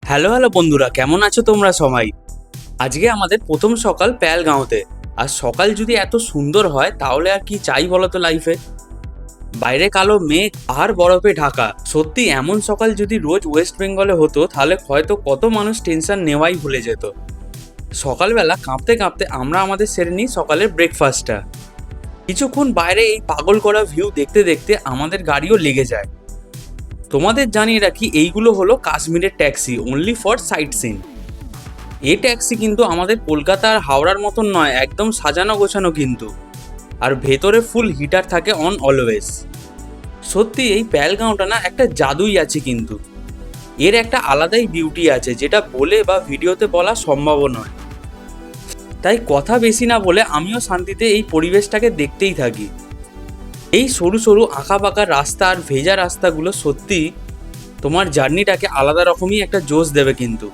Hello hello বন্ধুরা, কেমন আছো তোমরা সবাই? আজকে আমাদের প্রথম সকাল পেহেলগাঁওতে। আর সকাল যদি এত সুন্দর হয় তাহলে আর কি চাই বলো তো লাইফে। বাইরে কালো মেঘ আর বরফে ঢাকা। সত্যি এমন সকাল যদি রোজ ওয়েস্ট বেঙ্গলে হতো তাহলে হয়তো কত মানুষ টেনশন নেওয়াই ভুলে যেত। সকালবেলা কাঁপতে কাঁপতে আমরা আমাদের সেরে নিই সকালের ব্রেকফাস্টটা। কিছুক্ষণ বাইরে এই পাগল করা ভিউ দেখতে দেখতে আমাদের গাড়িও লেগে যায়। তোমাদের জানিয়ে রাখি, এইগুলো হলো কাশ্মীরের taxi, only for sight seen. এই ট্যাক্সি কিন্তু আমাদের কলকাতা আর হাওড়ার মতন নয়, একদম সাজানো গোছানো কিন্তু। আর ভেতরে ফুল হিটার থাকে অন অলওয়েজ। সত্যি এই পেহেলগাঁওটা না একটা জাদুই আছে কিন্তু। এর একটা আলাদাই বিউটি আছে যেটা বলে বা ভিডিওতে বলা সম্ভব নয়। তাই কথা বেশি না বলে আমিও শান্তিতে এই পরিবেশটাকে দেখতেই থাকি। এই সরু সরু আঁকা বাঁকা রাস্তা আর ভেজা রাস্তাগুলো সত্যি তোমার জার্নিটাকে আলাদা রকমই একটা জোশ দেবে কিন্তু।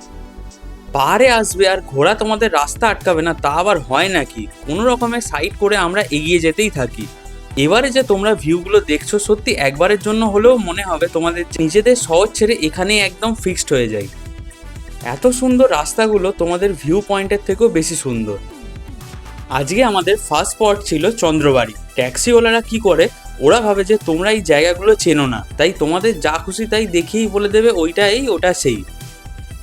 পাহাড়ে আসবে আর ঘোড়া তোমাদের রাস্তা আটকাবে না, তা আবার হয় নাকি? কোনো রকমের সাইড করে আমরা এগিয়ে যেতেই থাকি। এবারে যে তোমরা ভিউগুলো দেখছো, সত্যি একবারের জন্য হলেও মনে হবে তোমাদের নিজেদের শহর ছেড়ে এখানেই একদম ফিক্সড হয়ে যায়। এত সুন্দর রাস্তাগুলো তোমাদের ভিউ পয়েন্টের থেকেও বেশি সুন্দর। আজকে আমাদের ফার্স্ট স্পট ছিল চন্দ্রবাড়ি। ট্যাক্সিওয়ালারা কি করে, ওরা ভাবে যে তোমরা এই জায়গাগুলো চেনো না, তাই তোমাদের যা খুশি তাই দেখেই বলে দেবে ওইটা এই ওটা সেই।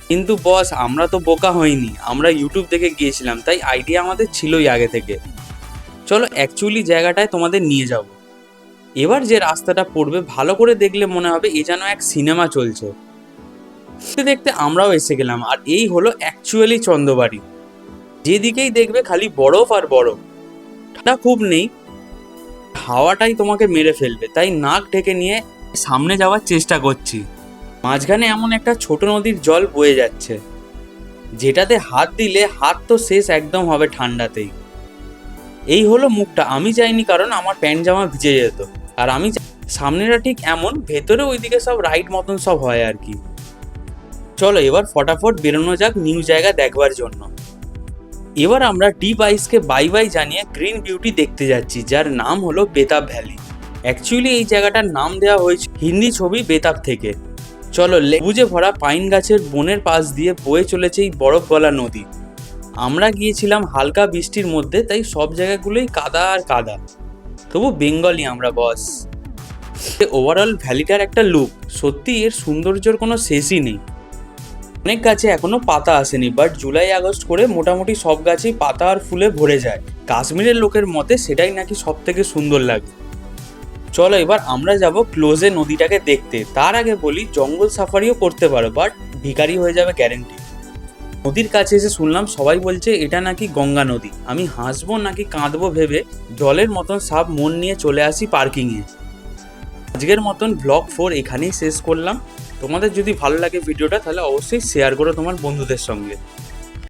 কিন্তু বস, আমরা তো বোকা হইনি, আমরা ইউটিউব দেখে গিয়েছিলাম, তাই আইডিয়া আমাদের ছিলই আগে থেকে। চলো অ্যাকচুয়ালি জায়গাটায় তোমাদের নিয়ে যাব। এবার যে রাস্তাটা পড়বে ভালো করে দেখলে মনে হবে এ যেন এক সিনেমা চলছে। দেখতে দেখতে আমরাও এসে গেলাম, আর এই হলো অ্যাকচুয়ালি চন্দ্রবাড়ি। যেদিকেই দেখবে খালি বরফ আর বরফ। ঠান্ডা খুব নেই, হাওয়াটাই তোমাকে মেরে ফেলবে, তাই নাক ঢেকে নিয়ে সামনে যাওয়ার চেষ্টা করছি। মাঝখানে এমন একটা ছোট নদীর জল বয়ে যাচ্ছে, যেটাতে হাত দিলে হাত তো শেষ একদম হবে ঠান্ডাতেই। এই হলো মুখটা। আমি যাইনি কারণ আমার প্যান্ট জামা ভিজে যেত। আর আমি সামনেটা ঠিক এমন, ভেতরে ওইদিকে সব রাইড মতন সব হয় আর কি। চলো এবার ফটাফট বেরোনো যাক নিউ জায়গা দেখবার জন্য। এবার আমরা ডিপ আইসকে বাই বাই জানিয়ে গ্রিন বিউটি দেখতে যাচ্ছি, যার নাম হলো বেতাব ভ্যালি। অ্যাকচুয়ালি এই জায়গাটার নাম দেওয়া হয়েছে হিন্দি ছবি বেতাব থেকে। চলো, লেবুজে ভরা পাইন গাছের বনের পাশ দিয়ে বয়ে চলেছে এই বরফ গলা নদী। আমরা গিয়েছিলাম হালকা বৃষ্টির মধ্যে, তাই সব জায়গাগুলোই কাদা আর কাদা। তবু বেঙ্গলি আমরা বস। ওভারঅল ভ্যালিটার একটা লুক, সত্যি এর সৌন্দর্যের কোনো শেষই নেই। অনেক গাছে এখনো পাতা আসেনি, বাট জুলাই আগস্ট করে মোটামুটি সব গাছেই পাতা আর ফুলে ভরে যায়। কাশ্মীরের লোকের মতে সেটাই নাকি সব থেকে সুন্দর লাগে। চলো এবার আমরা যাব ক্লোজে নদীটাকে দেখতে। তার আগে বলি, জঙ্গল সাফারিও করতে পারো, বাট ভিখারি হয়ে যাবে গ্যারেন্টি। নদীর কাছে এসে শুনলাম সবাই বলছে এটা নাকি গঙ্গা নদী। আমি হাসবো নাকি কাঁদবো ভেবে জলের মতন সাপ মন নিয়ে চলে আসি পার্কিংয়ে। আজকের মতন ব্লগ 4 এখানেই শেষ করলাম। তোমাদের যদি ভালো লাগে ভিডিওটা তাহলে অবশ্যই শেয়ার করো তোমার বন্ধুদের সঙ্গে।